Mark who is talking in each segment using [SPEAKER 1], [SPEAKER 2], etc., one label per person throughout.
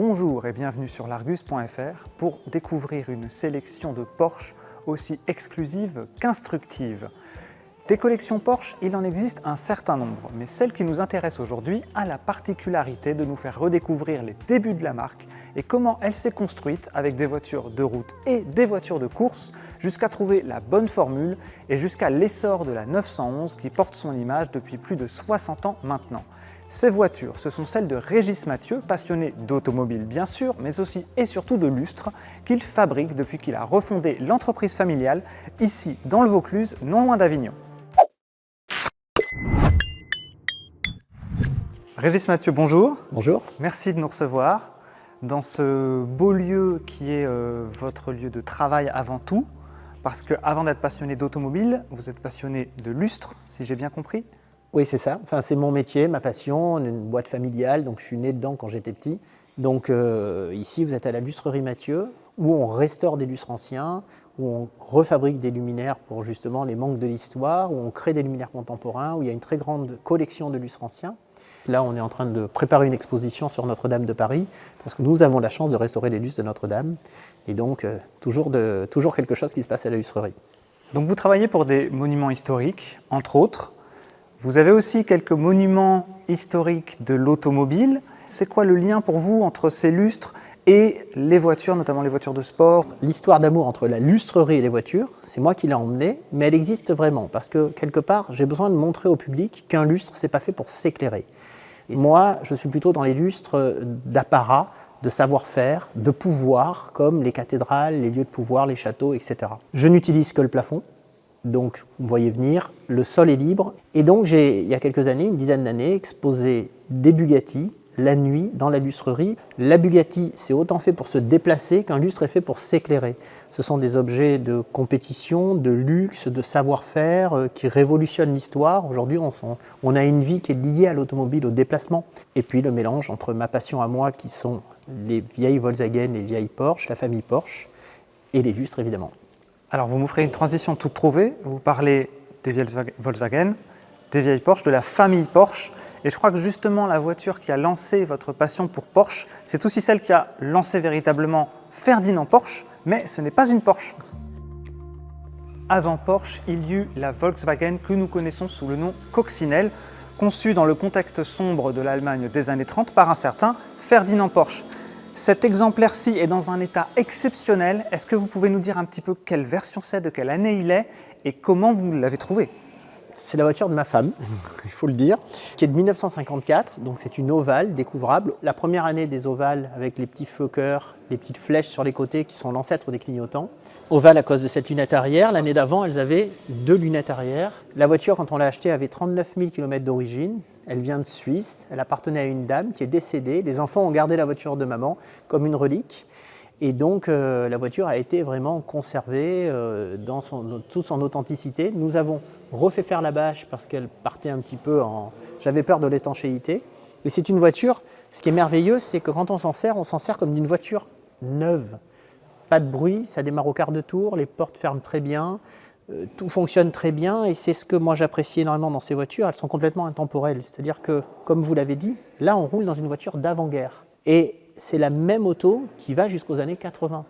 [SPEAKER 1] Bonjour et bienvenue sur l'Argus.fr pour découvrir une sélection de Porsche aussi exclusive qu'instructive. Des collections Porsche, il en existe un certain nombre, mais celle qui nous intéresse aujourd'hui a la particularité de nous faire redécouvrir les débuts de la marque et comment elle s'est construite avec des voitures de route et des voitures de course jusqu'à trouver la bonne formule et jusqu'à l'essor de la 911 qui porte son image depuis plus de 60 ans maintenant. Ces voitures, ce sont celles de Régis Mathieu, passionné d'automobile bien sûr, mais aussi et surtout de lustres, qu'il fabrique depuis qu'il a refondé l'entreprise familiale, ici dans le Vaucluse, non loin d'Avignon. Régis Mathieu, bonjour.
[SPEAKER 2] Bonjour.
[SPEAKER 1] Merci de nous recevoir dans ce beau lieu qui est votre lieu de travail avant tout, parce qu'avant d'être passionné d'automobile, vous êtes passionné de lustres, si j'ai bien compris.
[SPEAKER 2] Oui, c'est ça. Enfin, c'est mon métier, ma passion. On est une boîte familiale, donc je suis né dedans quand j'étais petit. Donc ici, vous êtes à la lustrerie Mathieu, où on restaure des lustres anciens, où on refabrique des luminaires pour justement les manques de l'histoire, où on crée des luminaires contemporains, où il y a une très grande collection de lustres anciens. Là, on est en train de préparer une exposition sur Notre-Dame de Paris, parce que nous avons la chance de restaurer les lustres de Notre-Dame. Et donc, toujours quelque chose qui se passe à la lustrerie.
[SPEAKER 1] Donc vous travaillez pour des monuments historiques, entre autres. Vous avez aussi quelques monuments historiques de l'automobile. C'est quoi le lien pour vous entre ces lustres et les voitures, notamment les voitures de sport?
[SPEAKER 2] L'histoire d'amour entre la lustrerie et les voitures, c'est moi qui l'ai emmenée, mais elle existe vraiment parce que quelque part, j'ai besoin de montrer au public qu'un lustre, c'est pas fait pour s'éclairer. Et moi, je suis plutôt dans les lustres d'apparat, de savoir-faire, de pouvoir, comme les cathédrales, les lieux de pouvoir, les châteaux, etc. Je n'utilise que le plafond. Donc, vous me voyez venir, le sol est libre. Et donc, j'ai, il y a quelques années, une dizaine d'années, exposé des Bugatti la nuit dans la lustrerie. La Bugatti, c'est autant fait pour se déplacer qu'un lustre est fait pour s'éclairer. Ce sont des objets de compétition, de luxe, de savoir-faire qui révolutionnent l'histoire. Aujourd'hui, on a une vie qui est liée à l'automobile, au déplacement. Et puis, le mélange entre ma passion à moi, qui sont les vieilles Volkswagen, les vieilles Porsche, la famille Porsche, et les lustres, évidemment.
[SPEAKER 1] Alors vous m'offrez une transition toute trouvée, vous parlez des vieilles Volkswagen, des vieilles Porsche, de la famille Porsche, et je crois que justement la voiture qui a lancé votre passion pour Porsche, c'est aussi celle qui a lancé véritablement Ferdinand Porsche, mais ce n'est pas une Porsche. Avant Porsche, il y eut la Volkswagen que nous connaissons sous le nom Coccinelle, conçue dans le contexte sombre de l'Allemagne des années 30 par un certain Ferdinand Porsche. Cet exemplaire-ci est dans un état exceptionnel. Est-ce que vous pouvez nous dire un petit peu quelle version c'est, de quelle année il est et comment vous l'avez trouvé?
[SPEAKER 2] C'est la voiture de ma femme, il faut le dire, qui est de 1954, donc c'est une ovale découvrable. La première année des ovales avec les petits floqueurs, les petites flèches sur les côtés qui sont l'ancêtre des clignotants. Ovale à cause de cette lunette arrière. L'année d'avant, elles avaient 2 lunettes arrière. La voiture, quand on l'a achetée, avait 39 000 km d'origine. Elle vient de Suisse, elle appartenait à une dame qui est décédée. Les enfants ont gardé la voiture de maman comme une relique. Et donc la voiture a été vraiment conservée dans toute son authenticité. Nous avons refait faire la bâche parce qu'elle partait un petit peu en... J'avais peur de l'étanchéité. Mais c'est une voiture, ce qui est merveilleux, c'est que quand on s'en sert comme d'une voiture neuve. Pas de bruit, ça démarre au quart de tour, les portes ferment très bien. Tout fonctionne très bien et c'est ce que moi j'apprécie énormément dans ces voitures. Elles sont complètement intemporelles. C'est-à-dire que, comme vous l'avez dit, là on roule dans une voiture d'avant-guerre. Et c'est la même auto qui va jusqu'aux années 80.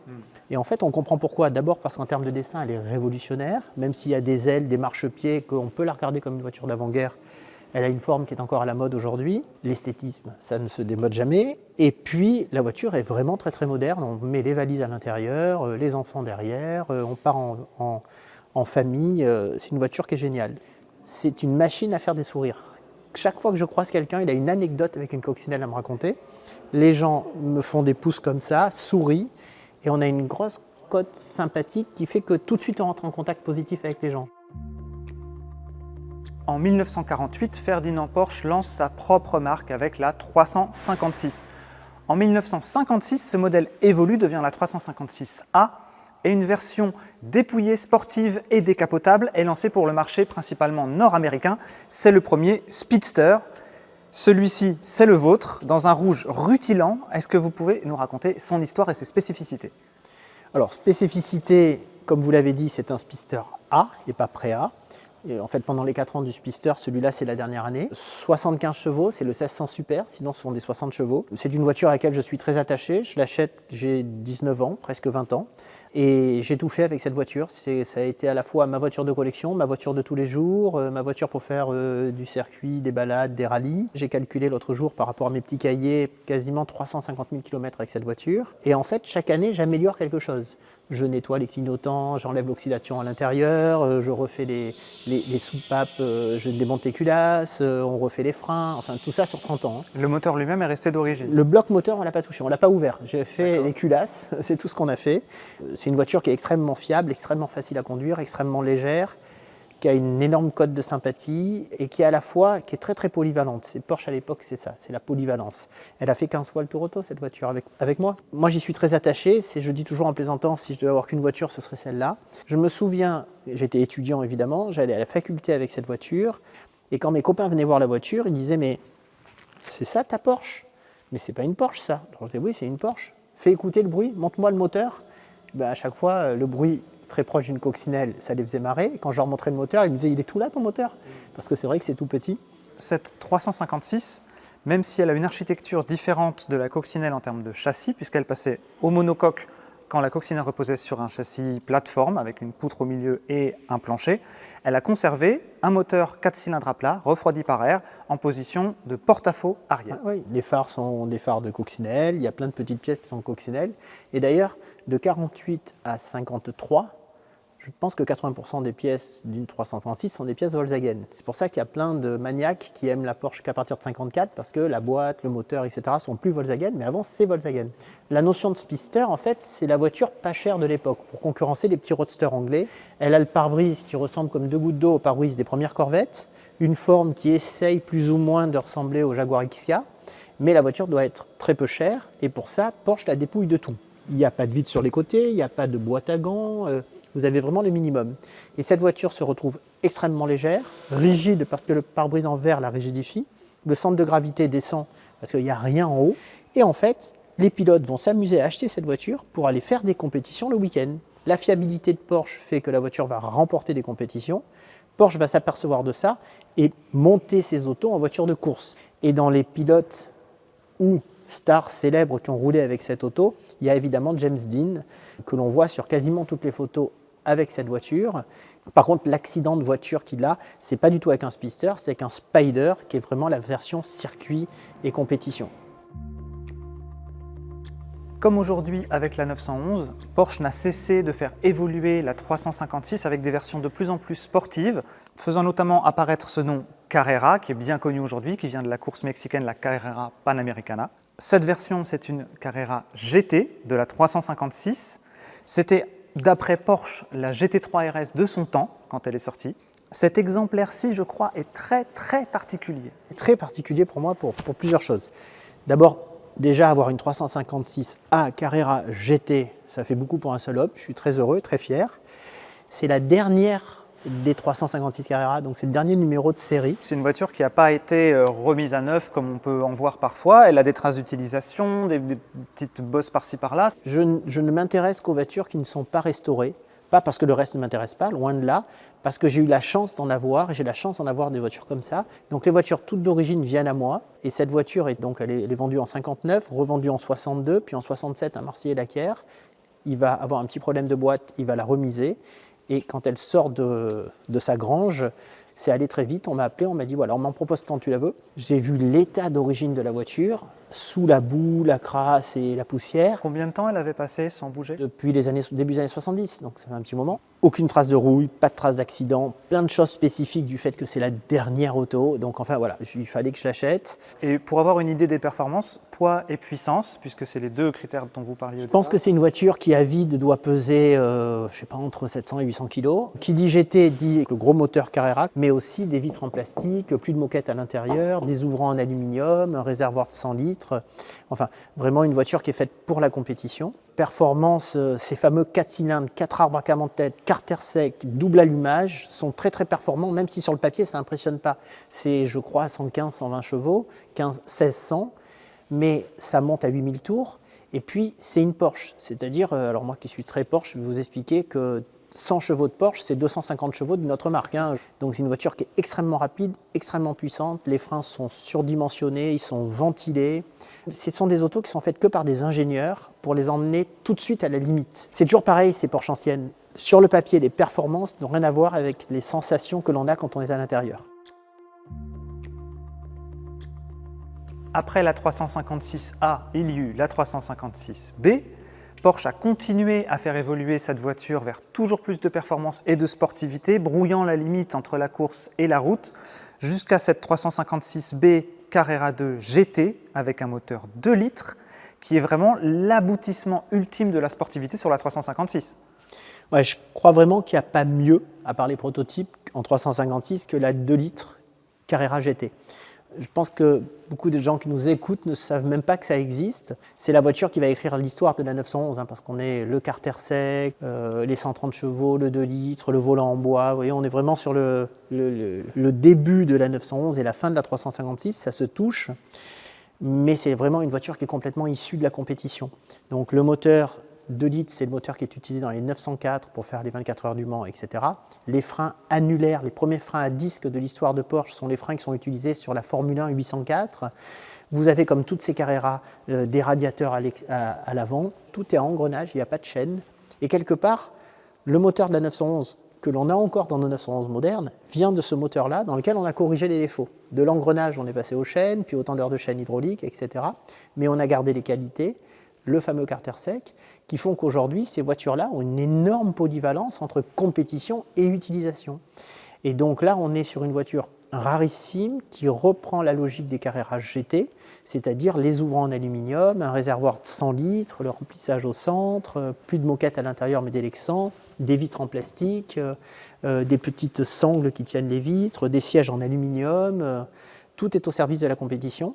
[SPEAKER 2] Et en fait, on comprend pourquoi. D'abord parce qu'en termes de dessin, elle est révolutionnaire. Même s'il y a des ailes, des marchepieds, qu'on peut la regarder comme une voiture d'avant-guerre, elle a une forme qui est encore à la mode aujourd'hui. L'esthétisme, ça ne se démode jamais. Et puis, la voiture est vraiment très très moderne. On met les valises à l'intérieur, les enfants derrière, on part en famille. C'est une voiture qui est géniale. C'est une machine à faire des sourires. Chaque fois que je croise quelqu'un, il a une anecdote avec une coccinelle à me raconter. Les gens me font des pouces comme ça, sourient, et on a une grosse cote sympathique qui fait que tout de suite on rentre en contact positif avec les gens.
[SPEAKER 1] En 1948, Ferdinand Porsche lance sa propre marque avec la 356. En 1956, ce modèle évolue, devient la 356A, et une version dépouillée, sportive et décapotable est lancée pour le marché principalement nord-américain. C'est le premier Speedster. Celui-ci, c'est le vôtre, dans un rouge rutilant. Est-ce que vous pouvez nous raconter son histoire et ses spécificités?
[SPEAKER 2] Alors, spécificité, comme vous l'avez dit, c'est un Speedster A et pas pré-A. Et en fait, pendant les 4 ans du Spister, celui-là, c'est la dernière année. 75 chevaux, c'est le 1600 Super, sinon ce sont des 60 chevaux. C'est une voiture à laquelle je suis très attaché. Je l'achète, j'ai 19 ans, presque 20 ans. Et j'ai tout fait avec cette voiture. Ça a été à la fois ma voiture de collection, ma voiture de tous les jours, ma voiture pour faire du circuit, des balades, des rallyes. J'ai calculé l'autre jour par rapport à mes petits cahiers, quasiment 350 000 km avec cette voiture. Et en fait, chaque année, j'améliore quelque chose. Je nettoie les clignotants, j'enlève l'oxydation à l'intérieur, je refais les soupapes, je démonte les culasses, on refait les freins, enfin tout ça sur 30 ans.
[SPEAKER 1] Le moteur lui-même est resté d'origine.
[SPEAKER 2] Le bloc moteur, on ne l'a pas touché, on ne l'a pas ouvert. J'ai fait les culasses, c'est tout ce qu'on a fait. C'est une voiture qui est extrêmement fiable, extrêmement facile à conduire, extrêmement légère, qui a une énorme cote de sympathie et qui est à la fois qui est très très polyvalente. C'est Porsche à l'époque, c'est ça, c'est la polyvalence. Elle a fait 15 fois le tour auto cette voiture avec moi. Moi j'y suis très attaché, je dis toujours en plaisantant, si je devais avoir qu'une voiture, ce serait celle-là. Je me souviens, j'étais étudiant évidemment, j'allais à la faculté avec cette voiture et quand mes copains venaient voir la voiture, ils disaient mais c'est ça ta Porsche? Mais c'est pas une Porsche ça. Alors je disais oui c'est une Porsche. Fais écouter le bruit, montre-moi le moteur. À chaque fois le bruit très proche d'une coccinelle, ça les faisait marrer. Et quand je leur montrais le moteur, ils me disaient « il est tout là ton moteur ?» Parce que c'est vrai que c'est tout petit.
[SPEAKER 1] Cette 356, même si elle a une architecture différente de la coccinelle en termes de châssis, puisqu'elle passait au monocoque quand la coccinelle reposait sur un châssis plateforme avec une poutre au milieu et un plancher, elle a conservé un moteur 4 cylindres à plat, refroidi par air, en position de porte-à-faux arrière.
[SPEAKER 2] Ah, oui, les phares sont des phares de coccinelle, il y a plein de petites pièces qui sont coccinelles. Et d'ailleurs, de 48 à 53, je pense que 80% des pièces d'une 336 sont des pièces Volkswagen. C'est pour ça qu'il y a plein de maniaques qui aiment la Porsche qu'à partir de 54 parce que la boîte, le moteur, etc. sont plus Volkswagen, mais avant c'est Volkswagen. La notion de Spister, en fait, c'est la voiture pas chère de l'époque pour concurrencer les petits roadsters anglais. Elle a le pare-brise qui ressemble comme 2 gouttes d'eau au pare-brise des premières Corvettes, une forme qui essaye plus ou moins de ressembler au Jaguar XK, mais la voiture doit être très peu chère et pour ça, Porsche la dépouille de tout. Il n'y a pas de vide sur les côtés, il n'y a pas de boîte à gants, vous avez vraiment le minimum. Et cette voiture se retrouve extrêmement légère, rigide parce que le pare-brise en verre la rigidifie, le centre de gravité descend parce qu'il n'y a rien en haut, et en fait, les pilotes vont s'amuser à acheter cette voiture pour aller faire des compétitions le week-end. La fiabilité de Porsche fait que la voiture va remporter des compétitions, Porsche va s'apercevoir de ça et monter ses autos en voiture de course. Et dans les pilotes ou stars célèbres qui ont roulé avec cette auto, il y a évidemment James Dean, que l'on voit sur quasiment toutes les photos avec cette voiture. Par contre, l'accident de voiture qu'il a, c'est pas du tout avec un Spister, c'est avec un Spider, qui est vraiment la version circuit et compétition.
[SPEAKER 1] Comme aujourd'hui avec la 911, Porsche n'a cessé de faire évoluer la 356 avec des versions de plus en plus sportives, faisant notamment apparaître ce nom Carrera, qui est bien connu aujourd'hui, qui vient de la course mexicaine, la Carrera Panamericana. Cette version, c'est une Carrera GT de la 356. C'était, d'après Porsche, la GT3 RS de son temps, quand elle est sortie. Cet exemplaire-ci, je crois, est très très particulier.
[SPEAKER 2] Très particulier pour moi pour plusieurs choses. D'abord, déjà avoir une 356A Carrera GT, ça fait beaucoup pour un seul homme. Je suis très heureux, très fier. C'est la dernière des 356 Carrera, donc c'est le dernier numéro de série.
[SPEAKER 1] C'est une voiture qui n'a pas été remise à neuf comme on peut en voir parfois. Elle a des traces d'utilisation, des petites bosses par-ci par-là.
[SPEAKER 2] Je ne m'intéresse qu'aux voitures qui ne sont pas restaurées. Pas parce que le reste ne m'intéresse pas, loin de là, parce que j'ai eu la chance d'en avoir, et j'ai la chance d'en avoir des voitures comme ça. Donc les voitures toutes d'origine viennent à moi, et cette voiture elle est vendue en 59, revendue en 62, puis en 67 à Marseille-Laquaire. Il va avoir un petit problème de boîte, il va la remiser, et quand elle sort de sa grange, c'est allé très vite. On m'a appelé, on m'a dit voilà, on m'en propose tant, tu la veux. J'ai vu l'état d'origine de la voiture, sous la boue, la crasse et la poussière.
[SPEAKER 1] Combien de temps elle avait passé sans bouger?
[SPEAKER 2] Depuis début des années 70, donc ça fait un petit moment. Aucune trace de rouille, pas de trace d'accident, plein de choses spécifiques du fait que c'est la dernière auto. Donc enfin voilà, il fallait que je l'achète.
[SPEAKER 1] Et pour avoir une idée des performances, poids et puissance, puisque c'est les deux critères dont vous parliez.
[SPEAKER 2] Je pense que c'est une voiture qui à vide doit peser, je sais pas, entre 700 et 800 kg. Qui dit GT dit le gros moteur Carrera, mais aussi des vitres en plastique, plus de moquette à l'intérieur, des ouvrants en aluminium, un réservoir de 100 litres. Enfin, vraiment une voiture qui est faite pour la compétition. Performance, ces fameux 4 cylindres, 4 arbres à cam en tête, carter sec, double allumage, sont très très performants, même si sur le papier ça n'impressionne pas. C'est, je crois, 115-120 chevaux, 1600, mais ça monte à 8000 tours. Et puis, c'est une Porsche. C'est-à-dire, alors moi qui suis très Porsche, je vais vous expliquer que 100 chevaux de Porsche, c'est 250 chevaux de notre marque, hein. Donc c'est une voiture qui est extrêmement rapide, extrêmement puissante. Les freins sont surdimensionnés, ils sont ventilés. Ce sont des autos qui sont faites que par des ingénieurs pour les emmener tout de suite à la limite. C'est toujours pareil, ces Porsche anciennes. Sur le papier, les performances n'ont rien à voir avec les sensations que l'on a quand on est à l'intérieur.
[SPEAKER 1] Après la 356A, il y eut la 356B. Porsche a continué à faire évoluer cette voiture vers toujours plus de performance et de sportivité, brouillant la limite entre la course et la route, jusqu'à cette 356B Carrera 2 GT avec un moteur 2 litres, qui est vraiment l'aboutissement ultime de la sportivité sur la 356.
[SPEAKER 2] Ouais, je crois vraiment qu'il n'y a pas mieux, à part les prototypes, en 356 que la 2 litres Carrera GT. Je pense que beaucoup de gens qui nous écoutent ne savent même pas que ça existe. C'est la voiture qui va écrire l'histoire de la 911, hein, parce qu'on est le carter sec, les 130 chevaux, le 2 litres, le volant en bois. Vous voyez, on est vraiment sur le début de la 911 et la fin de la 356, ça se touche. Mais c'est vraiment une voiture qui est complètement issue de la compétition. Donc le moteur 2 litres, c'est le moteur qui est utilisé dans les 904 pour faire les 24 heures du Mans, etc. Les freins annulaires, les premiers freins à disque de l'histoire de Porsche sont les freins qui sont utilisés sur la Formule 1 804. Vous avez, comme toutes ces Carrera, des radiateurs à l'avant. Tout est en engrenage, il n'y a pas de chaîne. Et quelque part, le moteur de la 911, que l'on a encore dans nos 911 modernes, vient de ce moteur-là, dans lequel on a corrigé les défauts. De l'engrenage, on est passé aux chaînes, puis aux tendeurs de chaîne hydrauliques, etc. Mais on a gardé les qualités, le fameux carter sec, qui font qu'aujourd'hui, ces voitures-là ont une énorme polyvalence entre compétition et utilisation. Et donc là, on est sur une voiture rarissime qui reprend la logique des Carrera GT, c'est-à-dire les ouvrants en aluminium, un réservoir de 100 litres, le remplissage au centre, plus de moquette à l'intérieur mais des Lexans, des vitres en plastique, des petites sangles qui tiennent les vitres, des sièges en aluminium, tout est au service de la compétition.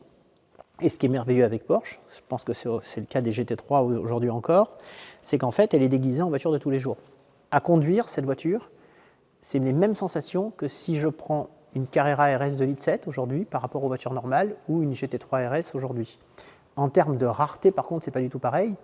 [SPEAKER 2] Et ce qui est merveilleux avec Porsche, je pense que c'est le cas des GT3 aujourd'hui encore, c'est qu'en fait, elle est déguisée en voiture de tous les jours. À conduire cette voiture, c'est les mêmes sensations que si je prends une Carrera RS 2 litres 7 aujourd'hui par rapport aux voitures normales ou une GT3 RS aujourd'hui. En termes de rareté, par contre, c'est pas du tout pareil.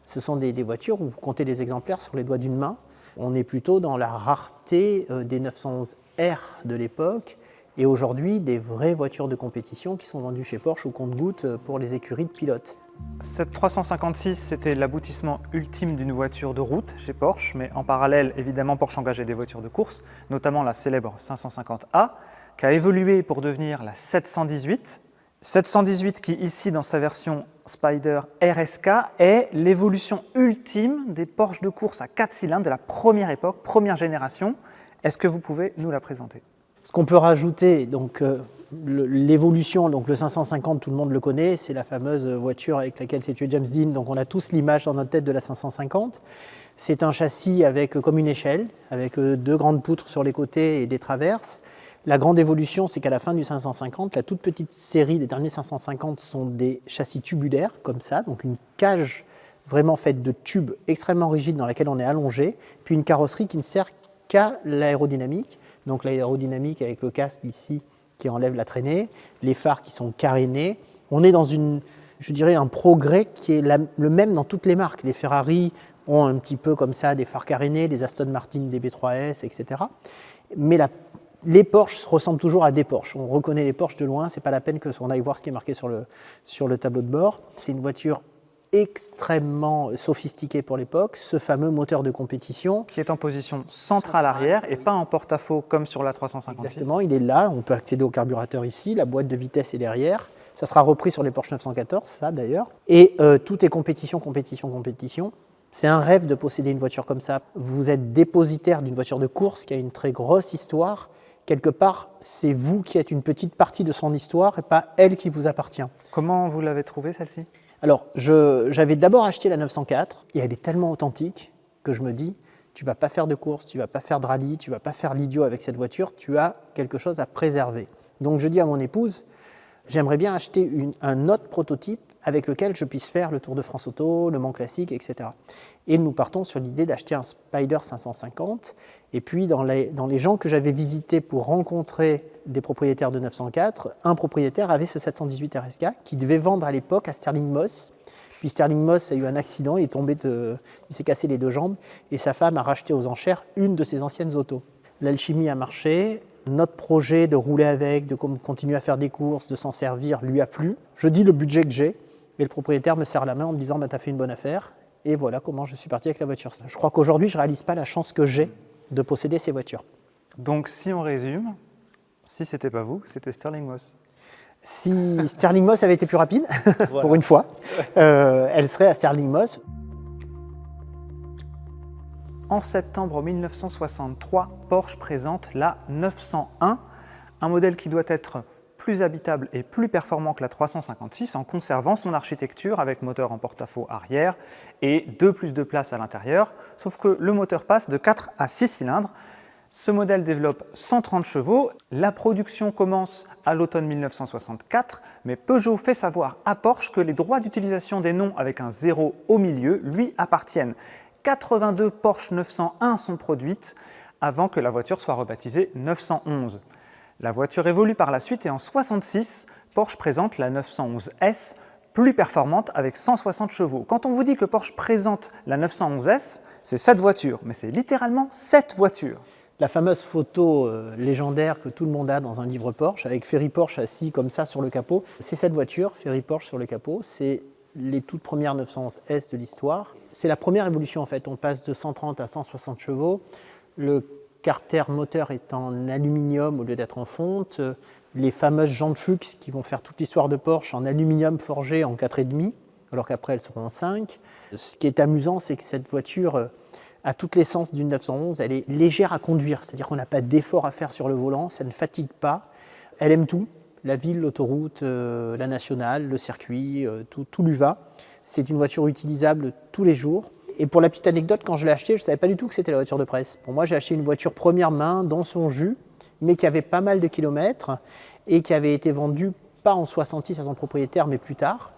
[SPEAKER 2] Ce sont des voitures où vous comptez les exemplaires sur les doigts d'une main. On est plutôt dans la rareté des 911R de l'époque. Et aujourd'hui, des vraies voitures de compétition qui sont vendues chez Porsche au compte-gouttes pour les écuries de pilotes.
[SPEAKER 1] Cette 356, c'était l'aboutissement ultime d'une voiture de route chez Porsche, mais en parallèle, évidemment, Porsche engageait des voitures de course, notamment la célèbre 550A, qui a évolué pour devenir la 718. 718 qui, ici, dans sa version Spider RSK, est l'évolution ultime des Porsche de course à 4 cylindres de la première époque, première génération. Est-ce que vous pouvez nous la présenter ?
[SPEAKER 2] Ce qu'on peut rajouter, donc l'évolution, donc le 550, tout le monde le connaît, c'est la fameuse voiture avec laquelle s'est tué James Dean, donc on a tous l'image dans notre tête de la 550. C'est un châssis comme une échelle, avec 2 grandes poutres sur les côtés et des traverses. La grande évolution, c'est qu'à la fin du 550, la toute petite série des derniers 550 sont des châssis tubulaires, comme ça, donc une cage vraiment faite de tubes extrêmement rigides dans laquelle on est allongé, puis une carrosserie qui ne sert qu'à l'aérodynamique. Donc l'aérodynamique avec le casque ici qui enlève la traînée, les phares qui sont carénés. On est dans un progrès qui est le même dans toutes les marques. Les Ferrari ont un petit peu comme ça des phares carénés, les Aston Martin DB3S, etc. Mais les Porsche ressemblent toujours à des Porsche. On reconnaît les Porsche de loin, c'est pas la peine qu'on aille voir ce qui est marqué sur le tableau de bord. C'est une voiture extrêmement sophistiqué pour l'époque, ce fameux moteur de compétition.
[SPEAKER 1] Qui est en position centrale arrière et pas en porte-à-faux comme sur la 356.
[SPEAKER 2] Exactement, il est là, on peut accéder au carburateur ici, la boîte de vitesse est derrière. Ça sera repris sur les Porsche 914, ça d'ailleurs. Et tout est compétition, compétition, compétition. C'est un rêve de posséder une voiture comme ça. Vous êtes dépositaire d'une voiture de course qui a une très grosse histoire. Quelque part, c'est vous qui êtes une petite partie de son histoire et pas elle qui vous appartient.
[SPEAKER 1] Comment vous l'avez trouvée celle-ci ?
[SPEAKER 2] Alors, j'avais d'abord acheté la 904 et elle est tellement authentique que je me dis, tu vas pas faire de course, tu vas pas faire de rallye, tu vas pas faire l'idiot avec cette voiture, tu as quelque chose à préserver. Donc je dis à mon épouse, j'aimerais bien acheter un autre prototype avec lequel je puisse faire le Tour de France Auto, le Mans Classique, etc. Et nous partons sur l'idée d'acheter un Spider 550. Et puis, dans les gens que j'avais visités pour rencontrer des propriétaires de 904, un propriétaire avait ce 718 RSK qui devait vendre à l'époque à Sterling Moss Puis Sterling Moss a eu un accident, il s'est cassé les 2 jambes et sa femme a racheté aux enchères une de ses anciennes autos. L'alchimie a marché, notre projet de rouler avec, de continuer à faire des courses, de s'en servir lui a plu. Je dis le budget que j'ai et le propriétaire me serre la main en me disant bah, « t'as fait une bonne affaire ». Et voilà comment je suis parti avec la voiture. Je crois qu'aujourd'hui, je ne réalise pas la chance que j'ai de posséder ces voitures.
[SPEAKER 1] Donc, si on résume, si ce n'était pas vous, c'était Sterling Moss.
[SPEAKER 2] Si Sterling Moss avait été plus rapide, voilà. Pour une fois, elle serait à Sterling Moss.
[SPEAKER 1] En septembre 1963, Porsche présente la 901, un modèle qui doit être plus habitable et plus performant que la 356 en conservant son architecture avec moteur en porte-à-faux arrière et 2 plus de place à l'intérieur, sauf que le moteur passe de 4 à 6 cylindres. Ce modèle développe 130 chevaux, la production commence à l'automne 1964, mais Peugeot fait savoir à Porsche que les droits d'utilisation des noms avec un 0 au milieu lui appartiennent. 82 Porsche 901 sont produites avant que la voiture soit rebaptisée 911. La voiture évolue par la suite et en 1966, Porsche présente la 911 S, plus performante avec 160 chevaux. Quand on vous dit que Porsche présente la 911 S, c'est cette voiture, mais c'est littéralement cette voiture.
[SPEAKER 2] La fameuse photo légendaire que tout le monde a dans un livre Porsche, avec Ferry Porsche assis comme ça sur le capot, c'est cette voiture, Ferry Porsche sur le capot, c'est les toutes premières 911 S de l'histoire. C'est la première évolution en fait, on passe de 130 à 160 chevaux. Le carter moteur est en aluminium au lieu d'être en fonte. Les fameuses jantes Fuchs qui vont faire toute l'histoire de Porsche en aluminium forgé en 4,5, alors qu'après elles seront en 5. Ce qui est amusant, c'est que cette voiture a toute l'essence d'une 911, elle est légère à conduire, c'est-à-dire qu'on n'a pas d'effort à faire sur le volant, ça ne fatigue pas. Elle aime tout, la ville, l'autoroute, la nationale, le circuit, tout lui va. C'est une voiture utilisable tous les jours. Et pour la petite anecdote, quand je l'ai achetée, je ne savais pas du tout que c'était la voiture de presse. Pour moi, j'ai acheté une voiture première main, dans son jus, mais qui avait pas mal de kilomètres et qui avait été vendue pas en 66 à son propriétaire, mais plus tard.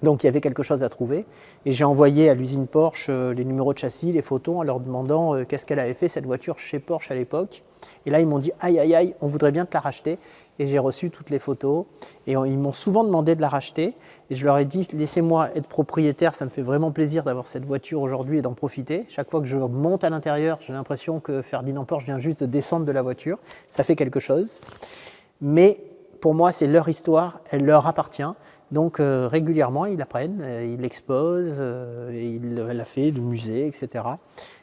[SPEAKER 2] Donc il y avait quelque chose à trouver. Et j'ai envoyé à l'usine Porsche les numéros de châssis, les photos, en leur demandant qu'est-ce qu'elle avait fait cette voiture chez Porsche à l'époque. Et là, ils m'ont dit « aïe, aïe, aïe, on voudrait bien te la racheter ». Et j'ai reçu toutes les photos. Et ils m'ont souvent demandé de la racheter. Et je leur ai dit « laissez-moi être propriétaire, ça me fait vraiment plaisir d'avoir cette voiture aujourd'hui et d'en profiter ». Chaque fois que je monte à l'intérieur, j'ai l'impression que Ferdinand Porsche vient juste de descendre de la voiture. Ça fait quelque chose. Mais pour moi, c'est leur histoire, elle leur appartient. Donc régulièrement, ils la prennent, ils l'exposent, ils la fait du musée, etc.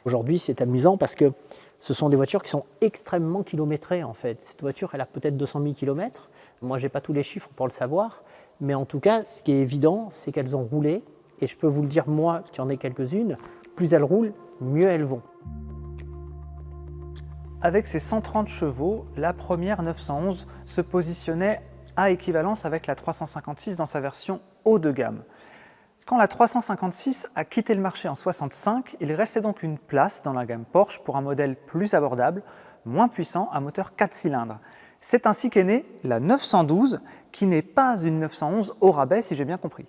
[SPEAKER 2] Aujourd'hui, c'est amusant parce que ce sont des voitures qui sont extrêmement kilométrées en fait. Cette voiture, elle a peut-être 200 000 km. Moi, je n'ai pas tous les chiffres pour le savoir. Mais en tout cas, ce qui est évident, c'est qu'elles ont roulé. Et je peux vous le dire, moi, qui en ai quelques-unes, plus elles roulent, mieux elles vont.
[SPEAKER 1] Avec ses 130 chevaux, la première 911 se positionnait à équivalence avec la 356 dans sa version haut de gamme. Quand la 356 a quitté le marché en 65, il restait donc une place dans la gamme Porsche pour un modèle plus abordable, moins puissant, à moteur 4 cylindres. C'est ainsi qu'est née la 912, qui n'est pas une 911 au rabais, si j'ai bien compris.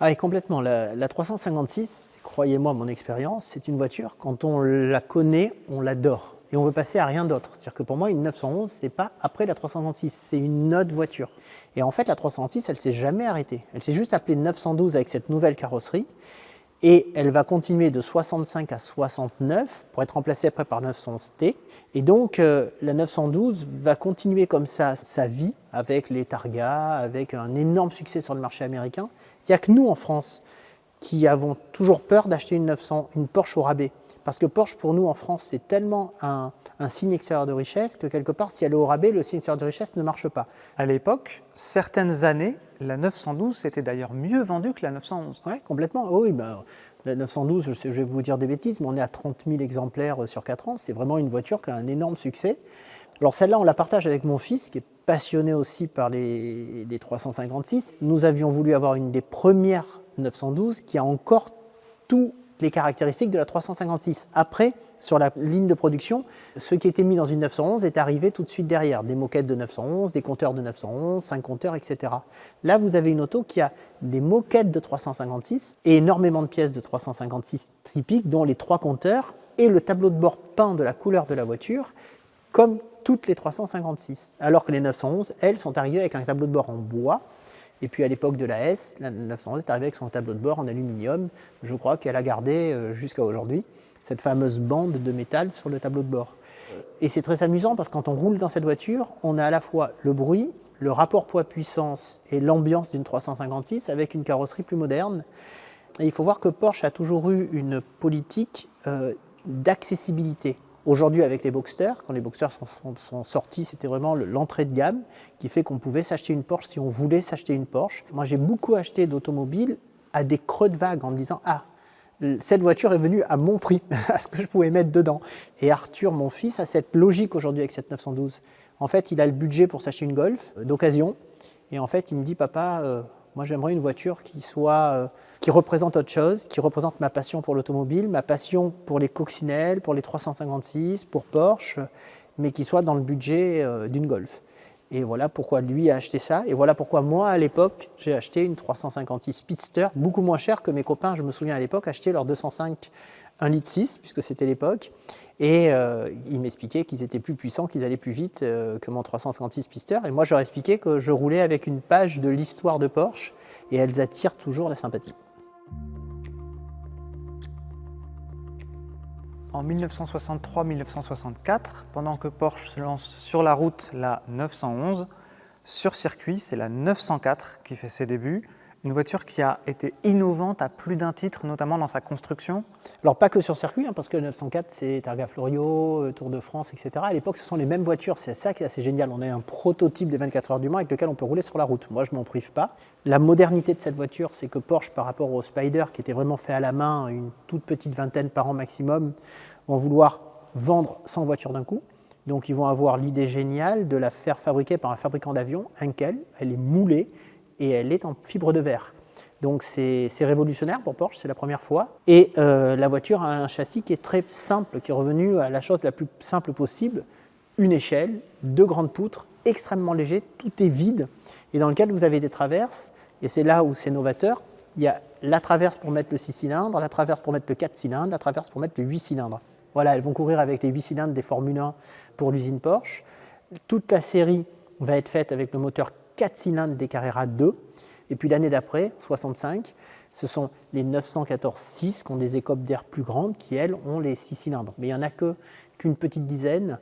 [SPEAKER 2] Ah oui, complètement. La 356, croyez-moi, mon expérience, c'est une voiture, quand on la connaît, on l'adore. Et on veut passer à rien d'autre. C'est-à-dire que pour moi, une 911, c'est pas après la 356, c'est une autre voiture. Et en fait, la 306, elle s'est jamais arrêtée. Elle s'est juste appelée 912 avec cette nouvelle carrosserie. Et elle va continuer de 65 à 69 pour être remplacée après par 911T. Et donc, la 912 va continuer comme ça sa vie avec les Targa, avec un énorme succès sur le marché américain. Il n'y a que nous, en France, qui avons toujours peur d'acheter une Porsche au rabais. Parce que Porsche, pour nous, en France, c'est tellement un signe extérieur de richesse que quelque part, si elle est au rabais, le signe extérieur de richesse ne marche pas.
[SPEAKER 1] À l'époque, certaines années, la 912 était d'ailleurs mieux vendue que la 911.
[SPEAKER 2] Oui, complètement. Oui, la 912, je vais vous dire des bêtises, mais on est à 30 000 exemplaires sur 4 ans. C'est vraiment une voiture qui a un énorme succès. Alors celle-là, on la partage avec mon fils, qui est passionné aussi par les 356. Nous avions voulu avoir une des premières 912 qui a encore toutes les caractéristiques de la 356. Après, sur la ligne de production, ce qui était mis dans une 911 est arrivé tout de suite derrière. Des moquettes de 911, des compteurs de 911, 5 compteurs, etc. Là, vous avez une auto qui a des moquettes de 356 et énormément de pièces de 356 typiques, dont les 3 compteurs et le tableau de bord peint de la couleur de la voiture, comme toutes les 356. Alors que les 911, elles, sont arrivées avec un tableau de bord en bois Et puis à l'époque de la S, la 911 est arrivée avec son tableau de bord en aluminium. Je crois qu'elle a gardé jusqu'à aujourd'hui cette fameuse bande de métal sur le tableau de bord. Et c'est très amusant parce que quand on roule dans cette voiture, on a à la fois le bruit, le rapport poids-puissance et l'ambiance d'une 356 avec une carrosserie plus moderne. Et il faut voir que Porsche a toujours eu une politique d'accessibilité. Aujourd'hui, avec les Boxster, quand les Boxster sont sortis, c'était vraiment l'entrée de gamme qui fait qu'on pouvait s'acheter une Porsche si on voulait s'acheter une Porsche. Moi, j'ai beaucoup acheté d'automobiles à des creux de vague en me disant « Ah, cette voiture est venue à mon prix, à ce que je pouvais mettre dedans. » Et Arthur, mon fils, a cette logique aujourd'hui avec cette 912. En fait, il a le budget pour s'acheter une Golf d'occasion. Et en fait, il me dit « Papa, moi, j'aimerais une voiture qui représente autre chose, qui représente ma passion pour l'automobile, ma passion pour les coccinelles, pour les 356, pour Porsche, mais qui soit dans le budget d'une Golf. » Et voilà pourquoi lui a acheté ça. Et voilà pourquoi moi, à l'époque, j'ai acheté une 356 Speedster, beaucoup moins chère que mes copains, je me souviens à l'époque, achetaient leur 205 1,6 litre, puisque c'était l'époque. Et ils m'expliquaient qu'ils étaient plus puissants, qu'ils allaient plus vite que mon 356 Speedster. Et moi, je leur expliquais que je roulais avec une page de l'histoire de Porsche, et elles attirent toujours la sympathie.
[SPEAKER 1] En 1963-1964, pendant que Porsche se lance sur la route la 911, sur circuit, c'est la 904 qui fait ses débuts. Une voiture qui a été innovante à plus d'un titre, notamment dans sa construction.
[SPEAKER 2] Alors pas que sur circuit, parce que le 904 c'est Targa Florio, Tour de France, etc. À l'époque ce sont les mêmes voitures, c'est ça qui est assez génial. On a un prototype des 24 heures du Mans avec lequel on peut rouler sur la route. Moi je m'en prive pas. La modernité de cette voiture, c'est que Porsche par rapport au Spider qui était vraiment fait à la main, une toute petite vingtaine par an maximum, vont vouloir vendre 100 voitures d'un coup. Donc ils vont avoir l'idée géniale de la faire fabriquer par un fabricant d'avions, Henkel. Elle est moulée et elle est en fibre de verre. Donc c'est révolutionnaire pour Porsche, c'est la première fois. Et la voiture a un châssis qui est très simple, qui est revenu à la chose la plus simple possible. Une échelle, 2 grandes poutres, extrêmement léger, tout est vide. Et dans lequel vous avez des traverses, et c'est là où c'est novateur, il y a la traverse pour mettre le 6 cylindres, la traverse pour mettre le 4 cylindres, la traverse pour mettre le 8 cylindres. Voilà, elles vont courir avec les 8 cylindres des Formule 1 pour l'usine Porsche. Toute la série va être faite avec le moteur 4 cylindres des Carrera 2. Et puis l'année d'après, 65, ce sont les 914-6 qui ont des écopes d'air plus grandes qui, elles, ont les 6 cylindres. Mais il n'y en a qu'une petite dizaine.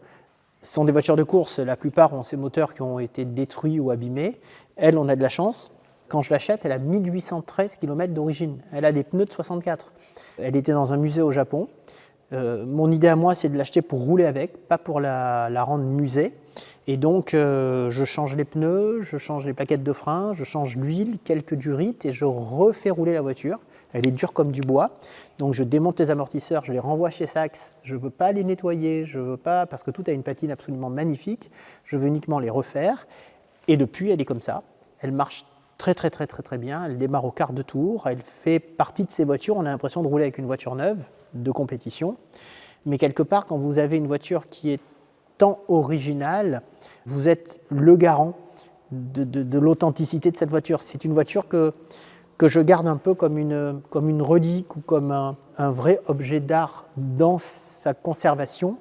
[SPEAKER 2] Ce sont des voitures de course. La plupart ont ces moteurs qui ont été détruits ou abîmés. Elle, on a de la chance. Quand je l'achète, elle a 1813 km d'origine. Elle a des pneus de 64. Elle était dans un musée au Japon. Mon idée à moi, c'est de l'acheter pour rouler avec, pas pour la rendre musée. Et donc, je change les pneus, je change les plaquettes de frein, je change l'huile, quelques durites et je refais rouler la voiture. Elle est dure comme du bois. Donc, je démonte les amortisseurs, je les renvoie chez Sachs. Je ne veux pas les nettoyer, je veux pas, parce que tout a une patine absolument magnifique. Je veux uniquement les refaire. Et depuis, elle est comme ça. Elle marche très bien. Elle démarre au quart de tour. Elle fait partie de ces voitures. On a l'impression de rouler avec une voiture neuve de compétition. Mais quelque part, quand vous avez une voiture qui est tant originale, vous êtes le garant de l'authenticité de cette voiture. C'est une voiture que je garde un peu comme une relique ou comme un vrai objet d'art dans sa conservation,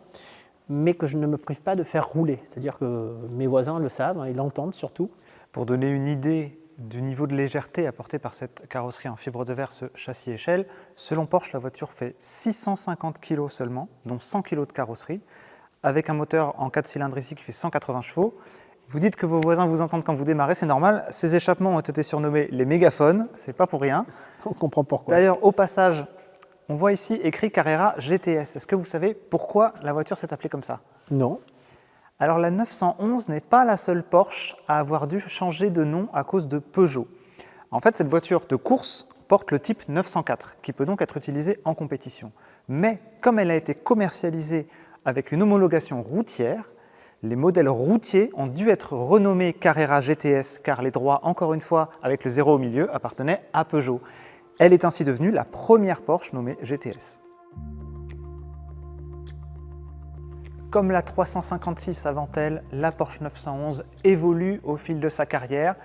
[SPEAKER 2] mais que je ne me prive pas de faire rouler. C'est-à-dire que mes voisins le savent, ils l'entendent surtout.
[SPEAKER 1] Pour donner une idée du niveau de légèreté apporté par cette carrosserie en fibre de verre, ce châssis échelle, selon Porsche, la voiture fait 650 kg seulement, dont 100 kg de carrosserie, avec un moteur en 4 cylindres ici qui fait 180 chevaux. Vous dites que vos voisins vous entendent quand vous démarrez, c'est normal. Ces échappements ont été surnommés les mégaphones, c'est pas pour rien.
[SPEAKER 2] On comprend pourquoi.
[SPEAKER 1] D'ailleurs, au passage, on voit ici écrit Carrera GTS. Est-ce que vous savez pourquoi la voiture s'est appelée comme ça?
[SPEAKER 2] Non.
[SPEAKER 1] Alors la 911 n'est pas la seule Porsche à avoir dû changer de nom à cause de Peugeot. En fait, cette voiture de course porte le type 904, qui peut donc être utilisée en compétition. Mais comme elle a été commercialisée avec une homologation routière, les modèles routiers ont dû être renommés Carrera GTS, car les droits, encore une fois, avec le 0 au milieu, appartenaient à Peugeot. Elle est ainsi devenue la première Porsche nommée GTS. Comme la 356 avant elle, la Porsche 911 évolue au fil de sa carrière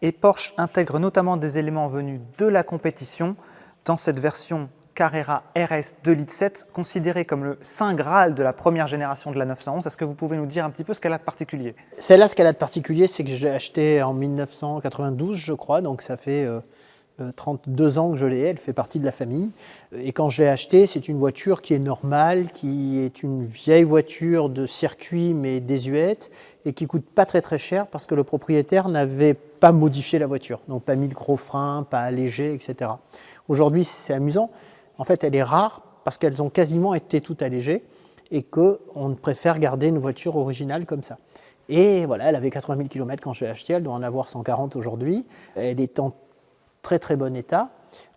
[SPEAKER 1] et Porsche intègre notamment des éléments venus de la compétition dans cette version Carrera RS 2,7 litres, considérée comme le saint graal de la première génération de la 911. Est-ce que vous pouvez nous dire un petit peu ce qu'elle a de particulier?
[SPEAKER 2] Celle-là, ce qu'elle a de particulier, c'est que je l'ai achetée en 1992, je crois, donc ça fait 32 ans que je l'ai, elle fait partie de la famille. Et quand je l'ai achetée, c'est une voiture qui est normale, qui est une vieille voiture de circuit mais désuète et qui coûte pas très très cher parce que le propriétaire n'avait pas modifié la voiture, donc pas mis de gros freins, pas allégé, etc. Aujourd'hui, c'est amusant. En fait, elle est rare parce qu'elles ont quasiment été toutes allégées et qu'on préfère garder une voiture originale comme ça. Et voilà, elle avait 80 000 km quand je l'ai achetée, elle doit en avoir 140 aujourd'hui. Elle est en très très bon état.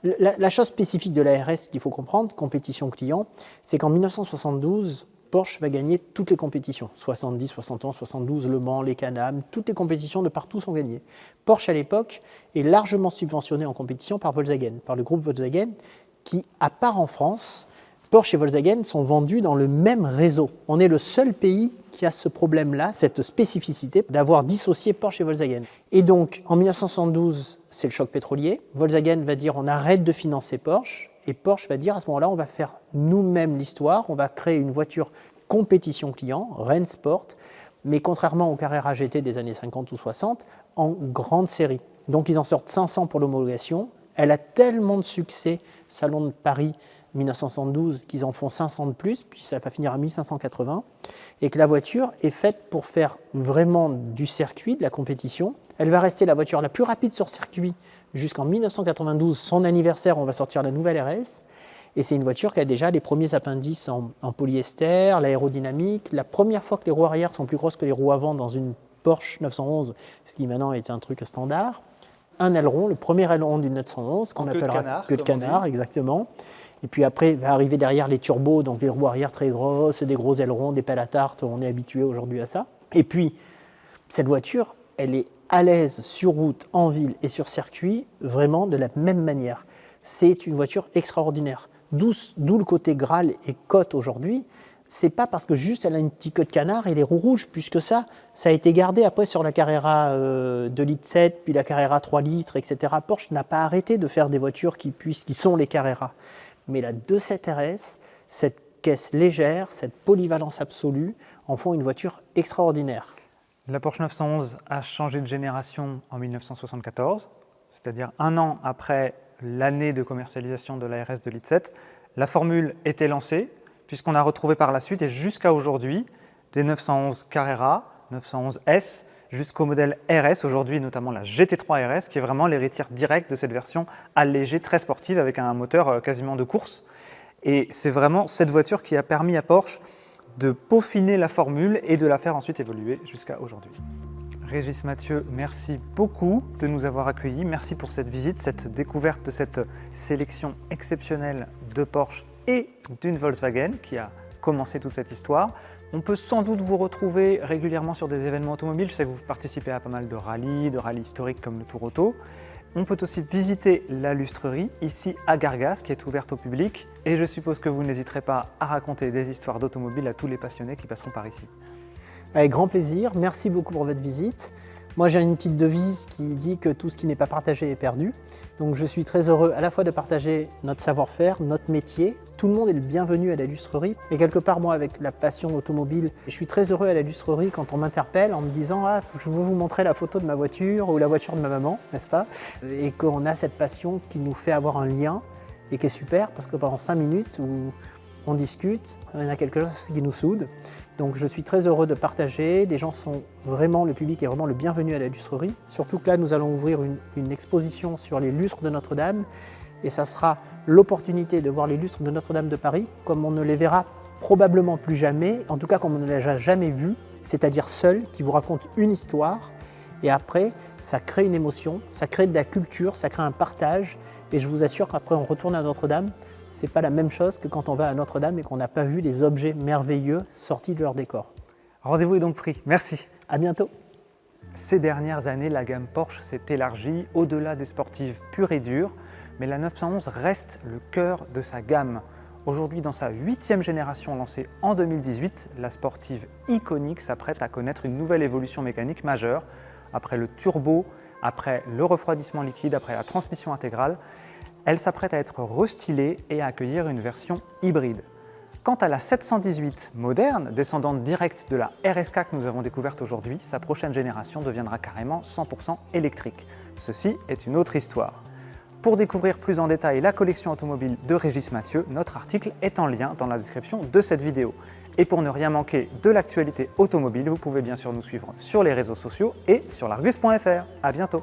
[SPEAKER 2] La chose spécifique de la RS qu'il faut comprendre, compétition client, c'est qu'en 1972, Porsche va gagner toutes les compétitions. 70, 71, 72, Le Mans, les Can-Am, toutes les compétitions de partout sont gagnées. Porsche à l'époque est largement subventionné en compétition par Volkswagen, par le groupe Volkswagen, qui, à part en France, Porsche et Volkswagen sont vendus dans le même réseau. On est le seul pays qui a ce problème-là, cette spécificité d'avoir dissocié Porsche et Volkswagen. Et donc, en 1972, c'est le choc pétrolier. Volkswagen va dire on arrête de financer Porsche. Et Porsche va dire à ce moment-là, on va faire nous-mêmes l'histoire. On va créer une voiture compétition client, Rennsport, mais contrairement au Carrera GT des années 50 ou 60, en grande série. Donc, ils en sortent 500 pour l'homologation. Elle a tellement de succès, Salon de Paris 1972, qu'ils en font 500 de plus, puis ça va finir à 1580, et que la voiture est faite pour faire vraiment du circuit, de la compétition. Elle va rester la voiture la plus rapide sur circuit jusqu'en 1992, son anniversaire, on va sortir la nouvelle RS, et c'est une voiture qui a déjà les premiers appendices en polyester, l'aérodynamique, la première fois que les roues arrière sont plus grosses que les roues avant dans une Porsche 911, ce qui maintenant est un truc standard. Un aileron, le premier aileron d'une 911, qu'on appellera queue de canard, exactement. Et puis après, va arriver derrière les turbos, donc les roues arrière très grosses, des gros ailerons, des pelles à tarte, on est habitué aujourd'hui à ça. Et puis, cette voiture, elle est à l'aise sur route, en ville et sur circuit, vraiment de la même manière. C'est une voiture extraordinaire. D'où le côté Graal et cote aujourd'hui. C'est pas parce que juste elle a une petite queue de canard et les roues rouges, puisque ça a été gardé après sur la Carrera 2,7 litres, puis la Carrera 3 litres, etc. Porsche n'a pas arrêté de faire des voitures qui sont les Carrera. Mais la 2.7 RS, cette caisse légère, cette polyvalence absolue, en font une voiture extraordinaire.
[SPEAKER 1] La Porsche 911 a changé de génération en 1974, c'est-à-dire un an après l'année de commercialisation de la RS 2,7 litres. La formule était lancée, puisqu'on a retrouvé par la suite et jusqu'à aujourd'hui des 911 Carrera, 911 S, jusqu'au modèle RS, aujourd'hui notamment la GT3 RS, qui est vraiment l'héritière directe de cette version allégée, très sportive, avec un moteur quasiment de course. Et c'est vraiment cette voiture qui a permis à Porsche de peaufiner la formule et de la faire ensuite évoluer jusqu'à aujourd'hui. Régis Mathieu, merci beaucoup de nous avoir accueillis. Merci pour cette visite, cette découverte de cette sélection exceptionnelle de Porsche et d'une Volkswagen qui a commencé toute cette histoire. On peut sans doute vous retrouver régulièrement sur des événements automobiles. Je sais que vous participez à pas mal de rallyes historiques comme le Tour Auto. On peut aussi visiter la lustrerie ici à Gargas qui est ouverte au public. Et je suppose que vous n'hésiterez pas à raconter des histoires d'automobile à tous les passionnés qui passeront par ici.
[SPEAKER 2] Avec grand plaisir. Merci beaucoup pour votre visite. Moi, j'ai une petite devise qui dit que tout ce qui n'est pas partagé est perdu. Donc, je suis très heureux à la fois de partager notre savoir-faire, notre métier. Tout le monde est le bienvenu à la lustrerie. Et quelque part, moi, avec la passion automobile, je suis très heureux à la lustrerie quand on m'interpelle en me disant « Ah, je veux vous montrer la photo de ma voiture ou la voiture de ma maman, n'est-ce pas ?» Et qu'on a cette passion qui nous fait avoir un lien et qui est super parce que pendant 5 minutes où on discute, il y en a quelque chose qui nous soude. Donc je suis très heureux de partager, les gens sont vraiment, le public est vraiment le bienvenu à la lustrerie. Surtout que là, nous allons ouvrir une exposition sur les lustres de Notre-Dame et ça sera l'opportunité de voir les lustres de Notre-Dame de Paris comme on ne les verra probablement plus jamais, en tout cas comme on ne les a jamais vus, c'est-à-dire seuls, qui vous racontent une histoire et après, ça crée une émotion, ça crée de la culture, ça crée un partage et je vous assure qu'après on retourne à Notre-Dame, c'est pas la même chose que quand on va à Notre-Dame et qu'on n'a pas vu les objets merveilleux sortis de leur décor.
[SPEAKER 1] Rendez-vous est donc pris. Merci.
[SPEAKER 2] À bientôt.
[SPEAKER 1] Ces dernières années, la gamme Porsche s'est élargie au-delà des sportives pures et dures, mais la 911 reste le cœur de sa gamme. Aujourd'hui, dans sa 8e génération lancée en 2018, la sportive iconique s'apprête à connaître une nouvelle évolution mécanique majeure. Après le turbo, après le refroidissement liquide, après la transmission intégrale, Elle s'apprête à être restylée et à accueillir une version hybride. Quant à la 718 moderne, descendante directe de la RSK que nous avons découverte aujourd'hui, sa prochaine génération deviendra carrément 100% électrique. Ceci est une autre histoire. Pour découvrir plus en détail la collection automobile de Régis Mathieu, notre article est en lien dans la description de cette vidéo. Et pour ne rien manquer de l'actualité automobile, vous pouvez bien sûr nous suivre sur les réseaux sociaux et sur l'argus.fr. À bientôt.